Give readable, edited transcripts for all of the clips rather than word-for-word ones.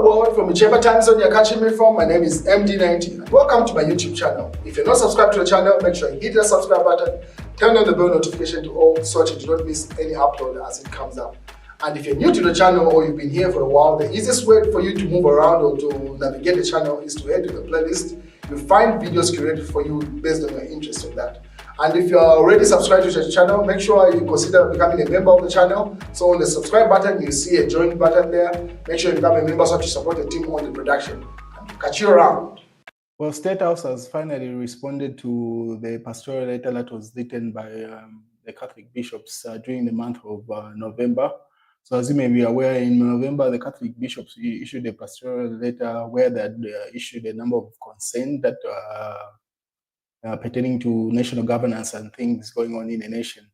Hello world, from whichever time zone you're catching me from, my name is MD90 and welcome to my YouTube channel. If you're not subscribed to the channel, make sure you hit the subscribe button, turn on the bell notification to all so that you do not miss any upload as it comes up. And if you're new to the channel or you've been here for a while, the easiest way for you to move around or to navigate the channel is to head to the playlist. You'll find videos curated for you based on your interest in that. And if you are already subscribed to the channel, make sure you consider becoming a member of the channel. So on the subscribe button, you see a join button there. Make sure you become a member so that you support the team on the production. And catch you around. Well, State House has finally responded to the pastoral letter that was written by the Catholic bishops during the month of November. So as you may be aware, in November, the Catholic bishops issued a pastoral letter where they issued a number of concerns that pertaining to national governance and things going on in the nation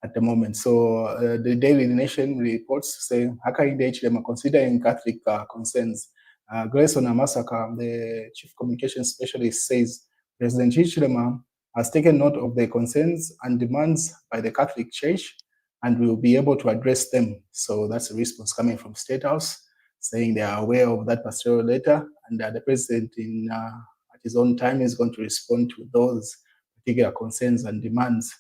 at the moment. So the Daily Nation reports say, Hakainde Hichilema considering Catholic concerns. Grace Onamasaka, the chief communication specialist, says President Hichilema has taken note of the concerns and demands by the Catholic Church and will be able to address them. So that's a response coming from State House, saying they are aware of that pastoral letter, and the president at his own time is going to respond to those particular concerns and demands.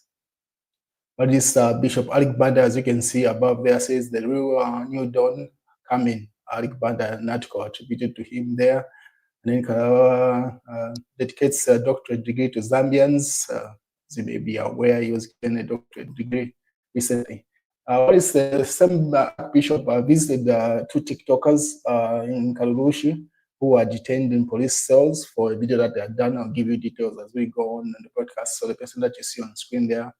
But this Bishop Alik Banda, as you can see above there, says the real new dawn coming. Alik Banda, an article attributed to him there. And then Kalawa dedicates a doctorate degree to Zambians. As you may be aware, he was given a doctorate degree recently. What is the same Bishop visited two TikTokers in Kalurushi who were detained in police cells for a video that they had done. I'll give you details as we go on in the podcast. So the person that you see on screen there,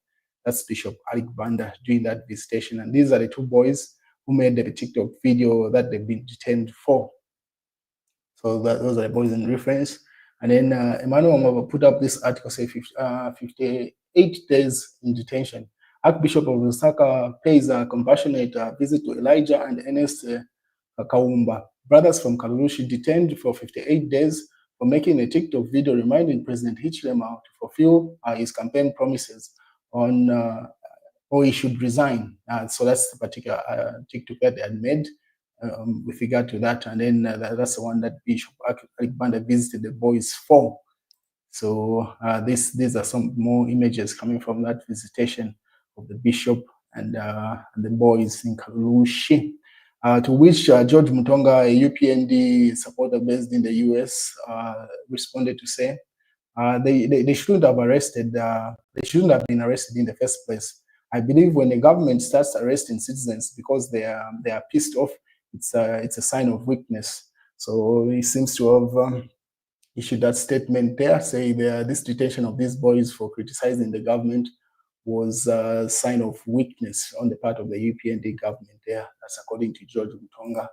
that's Bishop Alik Banda doing that visitation. And these are the two boys who made the TikTok video that they've been detained for. So those are the boys in reference. And then Emmanuel put up this article, say 58 days in detention. Archbishop of Lusaka pays a compassionate visit to Elijah and Ernest Kaumba, brothers from Kalurushi, detained for 58 days for making a TikTok video reminding President Hichilema to fulfill his campaign promises on or he should resign. So that's the particular TikTok that they had made with regard to that. And then that's the one that Bishop Alik Banda visited the boys for. So these are some more images coming from that visitation of the bishop and the boys in Kalurushi. To which George Mutonga, a UPND supporter based in the US, responded to say, they shouldn't have arrested. They shouldn't have been arrested in the first place. I believe when the government starts arresting citizens because they are pissed off, it's a sign of weakness. So he seems to have issued that statement there, saying this detention of these boys for criticizing the government was a sign of weakness on the part of the UPND government there. That's according to George Mutonga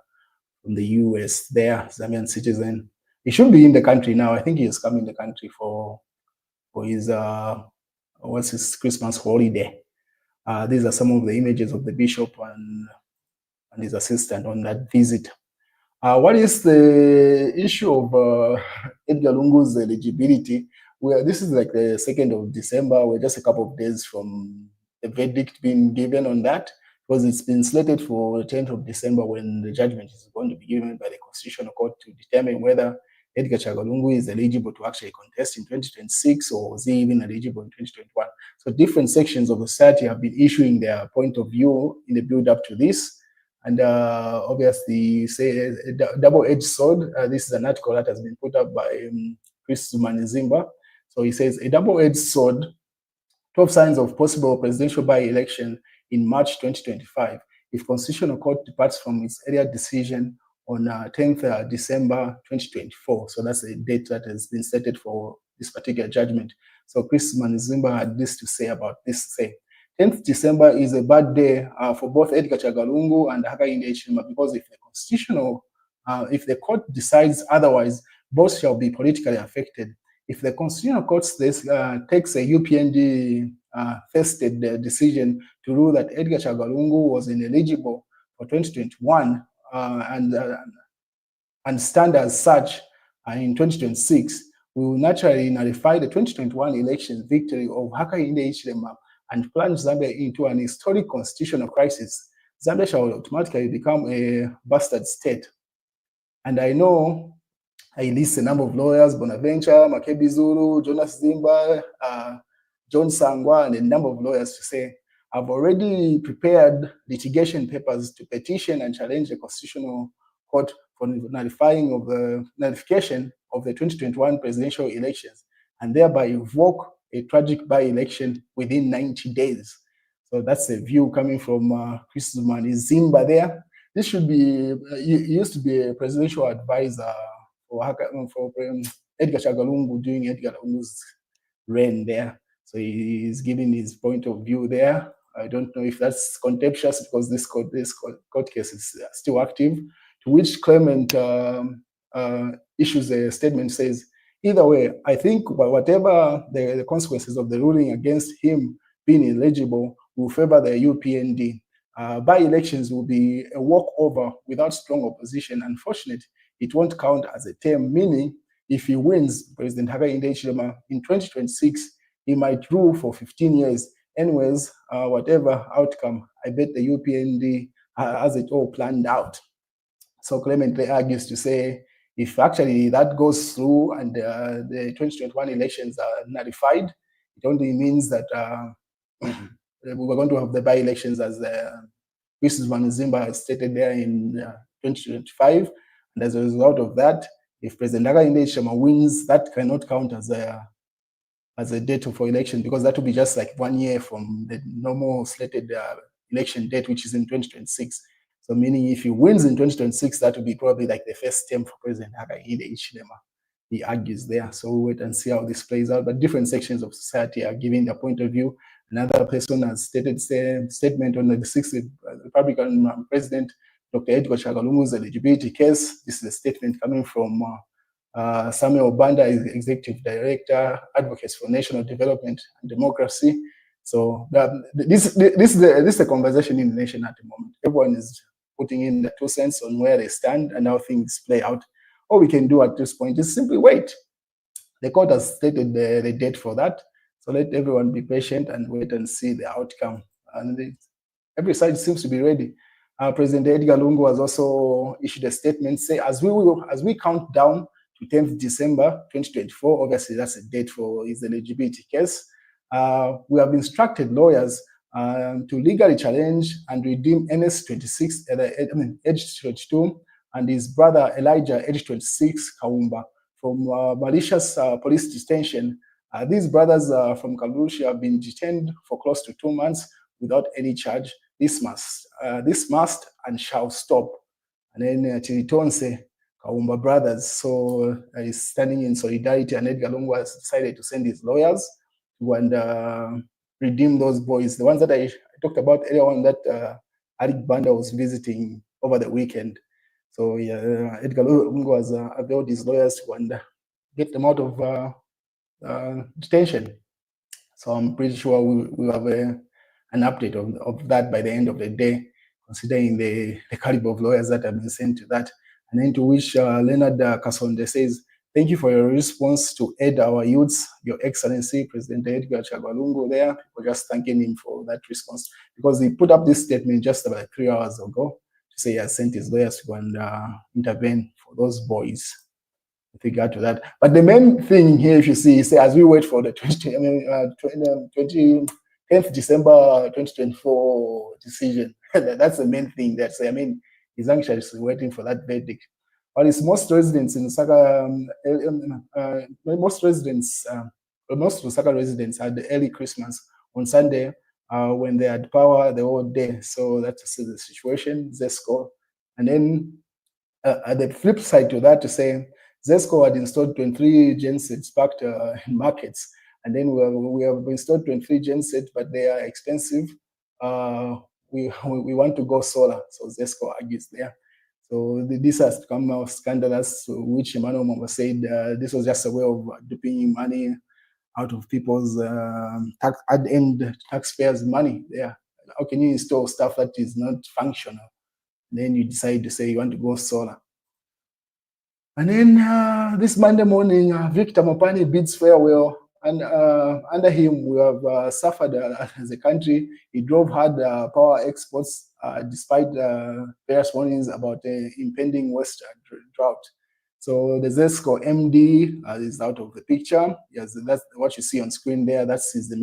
from the US there, Zambian citizen. He should be in the country now. I think he has come in the country for his what's his Christmas holiday. These are some of the images of the bishop and his assistant on that visit. What is the issue of Edgar Lungu's eligibility? Well, this is like the 2nd of December. We're just a couple of days from the verdict being given on that, because it's been slated for the 10th of December when the judgment is going to be given by the Constitutional Court to determine whether Edgar Lungu is eligible to actually contest in 2026 or was he even eligible in 2021. So different sections of the society have been issuing their point of view in the build up to this. And obviously, say a double-edged sword. This is an article that has been put up by Chris Zumanizimba. So he says, a double-edged sword, 12 signs of possible presidential by-election in March 2025 if Constitutional Court departs from its earlier decision on 10th December 2024. So that's a date that has been set for this particular judgment. So Chris Zumanizimba had this to say about this, say, 10th December is a bad day for both Edgar Lungu and Hakainde Hichilema, because if the court decides otherwise, both shall be politically affected. If the Constitutional Court takes a UPND vested decision to rule that Edgar Lungu was ineligible for 2021 and stand as such in 2026, we will naturally nullify the 2021 election victory of Hakainde Hichilema and plunge Zambia into an historic constitutional crisis. Zambia shall automatically become a bastard state. And I know I list a number of lawyers, Bonaventure, Makebi Zulu, Jonas Zimba, John Sangwa, and a number of lawyers to say, I've already prepared litigation papers to petition and challenge the Constitutional Court for nullification of the 2021 presidential elections, and thereby invoke a tragic by-election within 90 days. So that's a view coming from Chris Zumani Zimba there. This should be, he used to be a presidential advisor for Edgar Chagalungu during Edgar Lungu's reign there. So he's giving his point of view there. I don't know if that's contemptuous because this court case is still active, to which claimant issues a statement, says, either way, I think whatever the consequences of the ruling against him being eligible will favor the UPND. By-elections will be a walkover without strong opposition. Unfortunately, it won't count as a term, meaning if he wins, President Hakainde Hichilema, in 2026, he might rule for 15 years. Anyways, whatever outcome, I bet the UPND has it all planned out. So Clement argues to say, if actually that goes through and the 2021 elections are nullified, it only means that we're going to have the by-elections as Mrs. Manizimba has stated there in 2025. And as a result of that, if President Hakainde Hichilema wins, that cannot count as a date for election, because that will be just like 1 year from the normal slated election date, which is in 2026. So meaning if he wins in 2026, that will be probably like the first term for President Hakainde Hichilema, he argues there. So we'll wait and see how this plays out. But different sections of society are giving their point of view. Another person has stated statement on the 6th Republican President, Dr. Edgar Chagalungu's eligibility case. This is a statement coming from Samuel Banda, Executive Director, Advocates for National Development and Democracy. So this is the conversation in the nation at the moment. Everyone is putting in the 2 cents on where they stand and how things play out. All we can do at this point is simply wait. The court has stated the date for that. So let everyone be patient and wait and see the outcome. And every side seems to be ready. President Edgar Lungu has also issued a statement, say, as we count down to 10th December 2024, obviously that's a date for his eligibility case, we have instructed lawyers to legally challenge and redeem NS 26, age 22, and his brother Elijah, age 26, Kaumba, from malicious police detention. These brothers from Kalushi have been detained for close to 2 months without any charge. This must and shall stop. And then Chiritonse, Kaumba brothers, so is standing in solidarity, and Edgar Lungu has decided to send his lawyers to and redeem those boys, the ones that I talked about earlier on that Arik Banda was visiting over the weekend. So yeah, Edgar Lungu has availed his lawyers to and get them out of detention. So I'm pretty sure we'll have an update of that by the end of the day, considering the caliber of lawyers that have been sent to that. And then to which Leonard Kasonde says, thank you for your response to aid our youths, Your Excellency, President Edgar Chagwa there. We're just thanking him for that response, because he put up this statement just about 3 hours ago to say he has sent his lawyers to go and intervene for those boys with regard to that. But the main thing here, if you see, is as we wait for the 10th December 2024 decision, that's the main thing that say, I mean, he's anxiously waiting for that verdict. But it's most residents in Lusaka, most Lusaka residents had the early Christmas on Sunday when they had power the whole day. So that's the situation, ZESCO. And then at the flip side to that, to say ZESCO had installed 23 gensets parked in markets. And then we have installed 23 gensets, but they are expensive. We want to go solar, so ZESCO argues there. So this has become now scandalous, which Emmanuel Mamba said this was just a way of duping money out of people's ad-end taxpayers' money there. How can you install stuff that is not functional? Then you decide to say you want to go solar. And then this Monday morning, Victor Mopani bids farewell and under him, we have suffered as a country. He drove hard power exports despite various warnings about impending West drought. So the ZESCO MD is out of the picture. Yes, that's what you see on screen there. That's the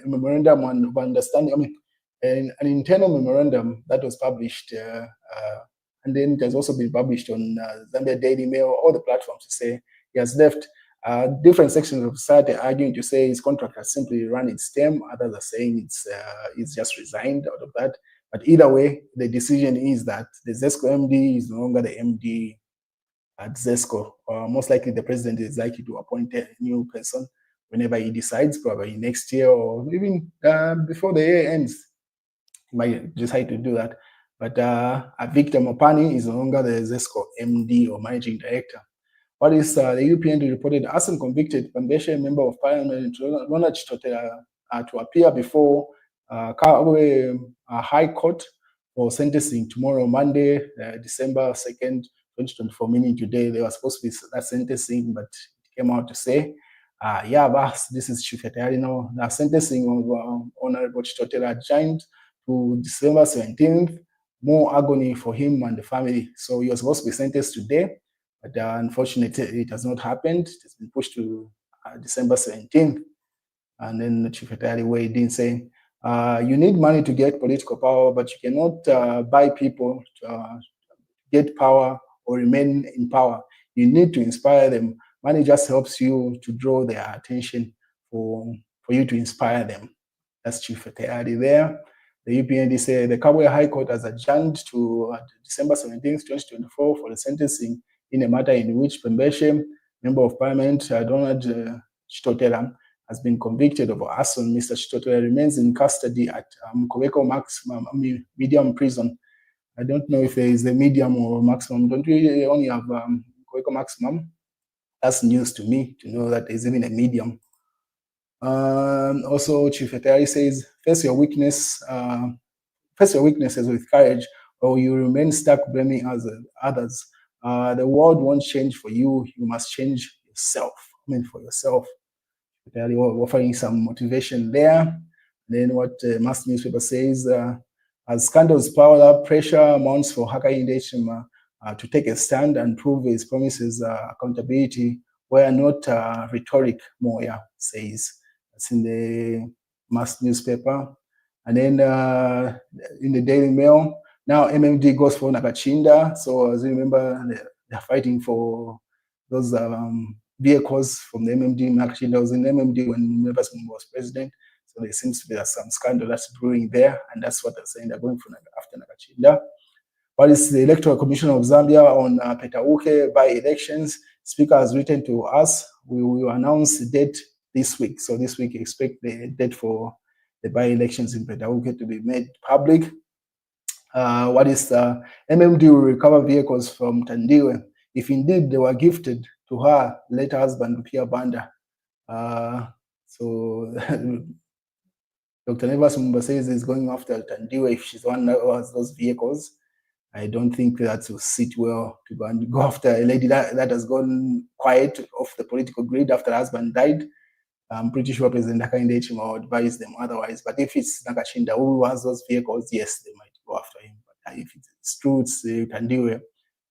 memorandum of understanding. I mean, an internal memorandum that was published, and then it has also been published on Zambia Daily Mail, all the platforms to say he has left. Different sections of society arguing to say his contract has simply run its term. Others are saying it's just resigned out of that. But either way, the decision is that the ZESCO MD is no longer the MD at ZESCO. Most likely, the president is likely to appoint a new person whenever he decides, probably next year or even before the year ends. He might decide to do that. But Victor Mopani is no longer the ZESCO MD or managing director. What is the European reported Hassan convicted Pambeshe member of parliament Ronald Chitotela to appear before Chagwa High Court for sentencing tomorrow, Monday, December 2nd, 2024, meaning today. They were supposed to be that sentencing, but it came out to say, this is Chifetari now. The sentencing of Honorable Chitotela adjourned to December 17th. More agony for him and the family. So he was supposed to be sentenced today, but unfortunately, it has not happened. It has been pushed to December 17th. And then the Chief Secretary weighed in saying, you need money to get political power, but you cannot buy people to get power or remain in power. You need to inspire them. Money just helps you to draw their attention for you to inspire them. That's Chief Secretary there. The UPND said the Chagwa High Court has adjourned to December 17th, 2024 for the sentencing in a matter in which Pembeshe, Member of Parliament Donald Chitotela, has been convicted of arson. Mr. Chitotela remains in custody at Mukobeko Maximum Medium Prison. I don't know if there is a medium or maximum. Don't we only have Mukobeko Maximum? That's news to me to know that there's even a medium. Also, Chief Secretary says, face your weaknesses with courage, or you remain stuck blaming others. The world won't change for you. You must change yourself. I mean, for yourself. Secretary offering some motivation there. Then what Mass Newspaper says, as scandals pile up, pressure mounts for Hakainde Hichilema to take a stand and prove his promises accountability were not rhetoric, Moya says. That's in the Mass Newspaper. And then in the Daily Mail, now MMD goes for Nakachinda. So as you remember, they're fighting for those vehicles from the MMD. Nakachinda was in MMD when Neverson was president. So there seems to be some scandal that's brewing there. And that's what they're saying. They're going for after Nakachinda. What is the Electoral Commission of Zambia on Petauke by-elections? Speaker has written to us. We will announce the date this week. So this week, expect the date for the by-elections in Petauke to be made public. What is MMD will recover vehicles from Tandiwe if indeed they were gifted to her late husband, Rukia Banda. So Dr. Nevas Mumba says he's going after Tandiwe if she's one that has those vehicles. I don't think that will sit well to go after a lady that has gone quiet off the political grid after her husband died. I'm pretty sure President Hakainde Hichilema will advise them otherwise. But if it's Nakachinda who has those vehicles, yes, they might go after him. But if it's true, it's Tandiwe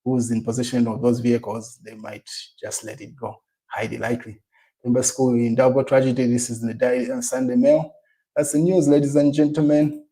who's in possession of those vehicles, they might just let it go, highly likely. Member school in double tragedy. This is in the Sunday Mail. That's the news, ladies and gentlemen.